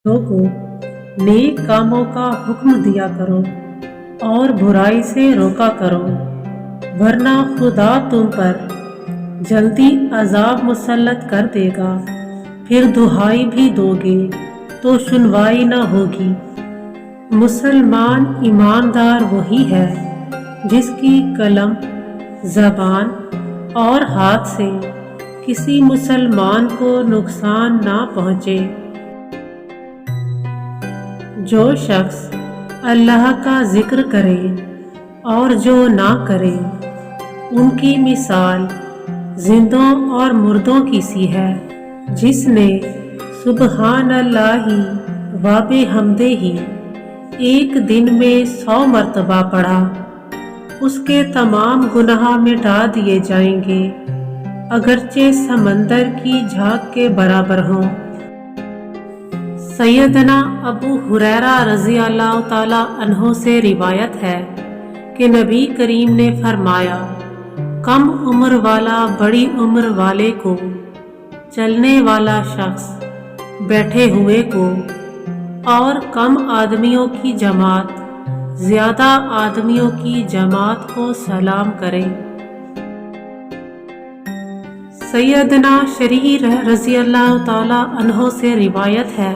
को नेक कामों का हुक्म दिया करो और बुराई से रोका करो, वरना खुदा तुम पर जल्दी अजाब मुसल्लत कर देगा। फिर दुहाई भी दोगे तो सुनवाई न होगी। मुसलमान ईमानदार वही है जिसकी कलम, ज़बान और हाथ से किसी मुसलमान को नुकसान ना पहुँचे। जो शख्स अल्लाह का जिक्र करे और जो ना करे, उनकी मिसाल जिंदों और मुर्दों की सी है। जिसने सुबहान अल्लाही व बिहम्दिही एक दिन में 100 मरतबा पढ़ा, उसके तमाम गुनाह मिटा दिए जाएंगे, अगरचे समंदर की झाग के बराबर हों। सैयदना अबू हुरैरा रज़ी अल्लाह ताला अन्हो से रिवायत है कि नबी करीम ने फरमाया, कम उम्र वाला बड़ी उम्र वाले को, चलने वाला शख्स बैठे हुए को, और कम आदमियों की जमात ज़्यादा आदमियों की जमात को सलाम करे। सैयदना शरीर रज़ी अल्लाह ताला अन्हो से रिवायत है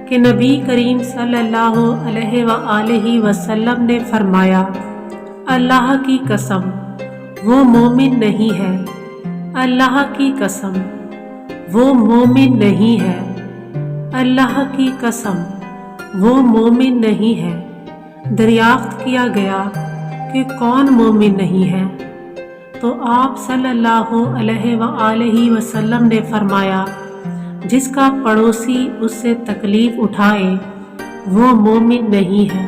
कि नबी करीम सल्लल्लाहु अलैहि वसल्लम ने फरमाया, अल्लाह की कसम वो मोमिन नहीं है, अल्लाह की कसम वो मोमिन नहीं है, अल्लाह की कसम वो मोमिन नहीं है। दरियाफ्त किया गया कि कौन मोमिन नहीं है, तो आप सल्लल्लाहु अलैहि वसल्लम ने फरमाया, जिसका पड़ोसी उससे तकलीफ उठाए वो मोमिन नहीं है।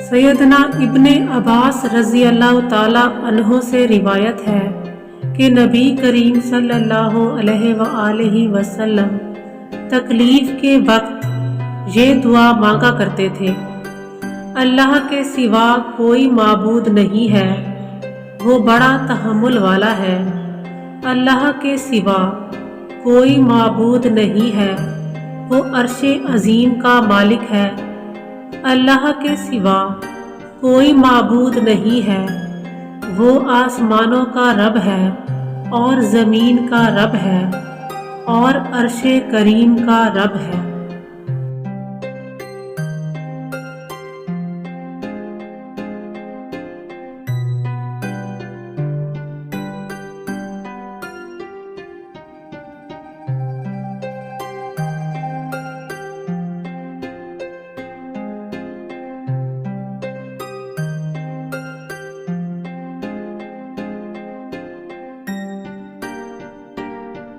सैयदना इब्ने अब्बास रज़ी अल्लाह ताला अन्हो से रिवायत है कि नबी करीम सल्लल्लाहु अलैहि वसल्लम तकलीफ के वक्त ये दुआ मांगा करते थे, अल्लाह के सिवा कोई माबूद नहीं है, वो बड़ा तहम्मुल वाला है। अल्लाह के सिवा कोई माबूद नहीं है, वो अर्शे अजीम का मालिक है। अल्लाह के सिवा कोई माबूद नहीं है, वो आसमानों का रब है और ज़मीन का रब है और अर्शे करीम का रब है।